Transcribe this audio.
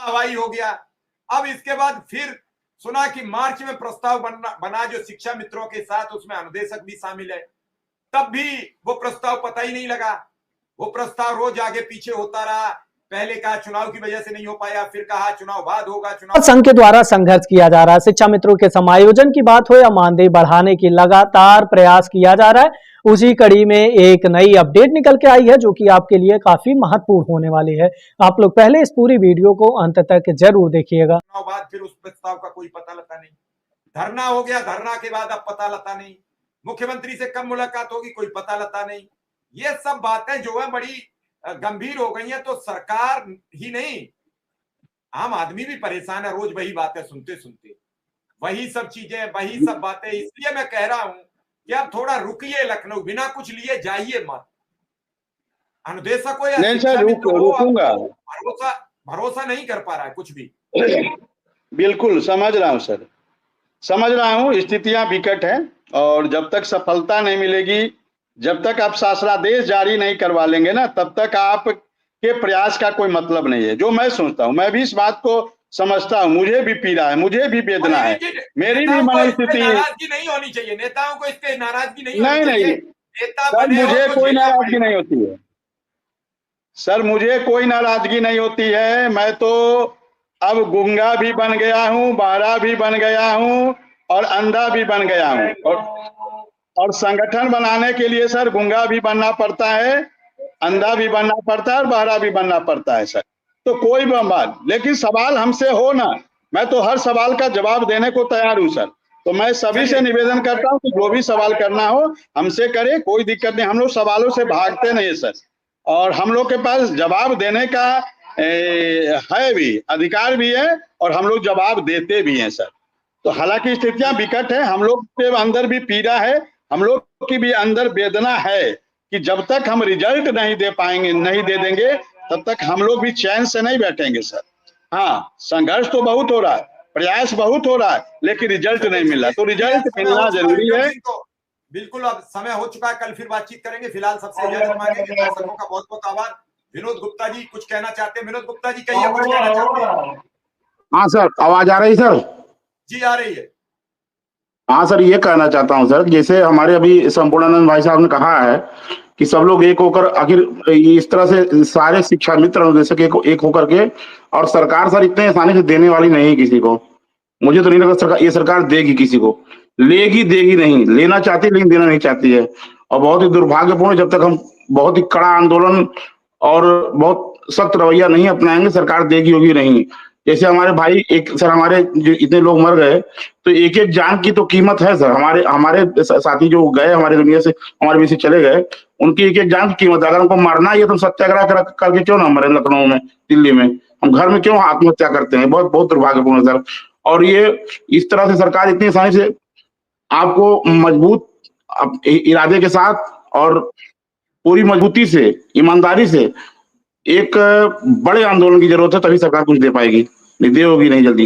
हवाई हो गया। अब इसके बाद फिर सुना कि मार्च में प्रस्ताव बना जो शिक्षा मित्रों के साथ, उसमें अनुदेशक भी शामिल है, तब भी वो प्रस्ताव पता ही नहीं लगा। वो प्रस्ताव रोज आगे पीछे होता रहा। पहले कहा चुनाव की वजह से नहीं हो पाया, फिर कहा चुनाव बाद होगा। चुनाव संघ के द्वारा संघर्ष किया जा रहा है। शिक्षा मित्रों के समायोजन की बात हो या मानदेय बढ़ाने की लगातार प्रयास किया जा रहा है। उसी कड़ी में एक नई अपडेट निकल के आई है जो कि आपके लिए काफी महत्वपूर्ण होने वाली है। आप लोग पहले इस पूरी वीडियो को अंत तक जरूर देखिएगा। चुनाव बाद फिर उस प्रस्ताव का कोई पता लता नहीं। धरना हो गया, धरना के बाद अब पता लता नहीं। मुख्यमंत्री से कब मुलाकात होगी, कोई पता लता नहीं। ये सब बातें जो है बड़ी गंभीर हो गई हैं। तो सरकार ही नहीं, आम आदमी भी परेशान है रोज वही बातें सुनते सुनते, वही सब चीजें, वही सब बातें। इसलिए मैं कह रहा हूं कि आप थोड़ा रुकिए, लखनऊ बिना कुछ लिए जाइए मत। अनुदेशक हो या शिक्षा मित्र हो, भरोसा नहीं कर पा रहा है कुछ भी। बिल्कुल समझ रहा हूं सर, समझ रहा हूं। स्थितियां विकट हैं और जब तक सफलता नहीं मिलेगी, जब तक आप शासनादेश जारी नहीं करवा लेंगे ना, तब तक आप के प्रयास का कोई मतलब नहीं है। जो मैं सोचता हूं, मैं भी इस बात को समझता हूं, मुझे भी पीड़ा है, मुझे भी वेदना है, मेरी भी मनोस्थिति। नाराजगी नहीं होनी चाहिए, नेताओं को इसके नाराजगी नहीं होनी नहीं चाहिए। सर, मुझे कोई नाराजगी नहीं होती है सर, मुझे कोई नाराजगी नहीं होती है। मैं तो अब गूंगा भी बन गया हूँ, बहरा भी बन गया हूँ और अंधा भी बन गया हूँ। और संगठन बनाने के लिए सर गूंगा भी बनना पड़ता है, अंधा भी बनना पड़ता है और बहरा भी बनना पड़ता है सर। तो कोई बात, लेकिन सवाल हमसे हो ना, मैं तो हर सवाल का जवाब देने को तैयार हूँ सर। तो मैं सभी से निवेदन करता हूँ कि जो भी सवाल करना हो हमसे करे, कोई दिक्कत नहीं। हम लोग सवालों से भागते नहीं है सर, और हम लोग के पास जवाब देने का है भी, अधिकार भी है, और हम लोग जवाब देते भी हैं सर। तो हालांकि स्थितियां विकट है, हम लोग के अंदर भी पीड़ा है, हम लोग की भी अंदर वेदना है कि जब तक हम रिजल्ट नहीं दे पाएंगे, नहीं दे देंगे, तब तक हम लोग भी चैन से नहीं बैठेंगे सर। हाँ, संघर्ष तो बहुत हो रहा है, प्रयास बहुत हो रहा है, लेकिन रिजल्ट नहीं मिल रहा। तो रिजल्ट मिलना जरूरी है। बिल्कुल, अब समय हो चुका है, कल फिर बातचीत करेंगे। फिलहाल सबसे इजाजत मांगेंगे। दर्शकों का बहुत बहुत आभार। विनोद गुप्ता जी कुछ कहना चाहते हैं? विनोद गुप्ता जी कहिए, कुछ कहना चाहते हैं? हाँ सर, आवाज आ रही सर? जी आ रही है। हाँ सर, ये कहना चाहता हूँ सर, जैसे हमारे अभी संपूर्णानंद भाई साहब ने कहा है कि सब लोग एक होकर, आखिर इस तरह से सारे शिक्षा मित्र अनुदेशक एक होकर के, और सरकार सर इतने आसानी से देने वाली नहीं है किसी को। मुझे तो नहीं लगता सरकार, ये सरकार देगी किसी को, लेगी देगी नहीं, लेना चाहती लेकिन देना नहीं चाहती है। और बहुत ही दुर्भाग्यपूर्ण, जब तक हम बहुत ही कड़ा आंदोलन और बहुत सख्त रवैया नहीं अपनाएंगे, सरकार देगी होगी नहीं। जैसे हमारे भाई, एक सर हमारे जो इतने लोग मर गए, तो एक एक जान की तो कीमत है सर। हमारे साथी जो गए हमारे दुनिया से, हमारे बीच से चले गए, उनकी एक एक जान की कीमत है। अगर हमको मरना है तो सत्याग्रह करके क्यों ना मरे, लखनऊ में, दिल्ली में, हम घर में क्यों आत्महत्या करते हैं? बहुत बहुत दुर्भाग्यपूर्ण सर। और ये इस तरह से सरकार इतनी आसानी से आपको मजबूत इरादे के साथ और पूरी मजबूती से, ईमानदारी से एक बड़े आंदोलन की जरूरत है, तभी सरकार कुछ दे पाएगी, नहीं दे होगी नहीं जल्दी।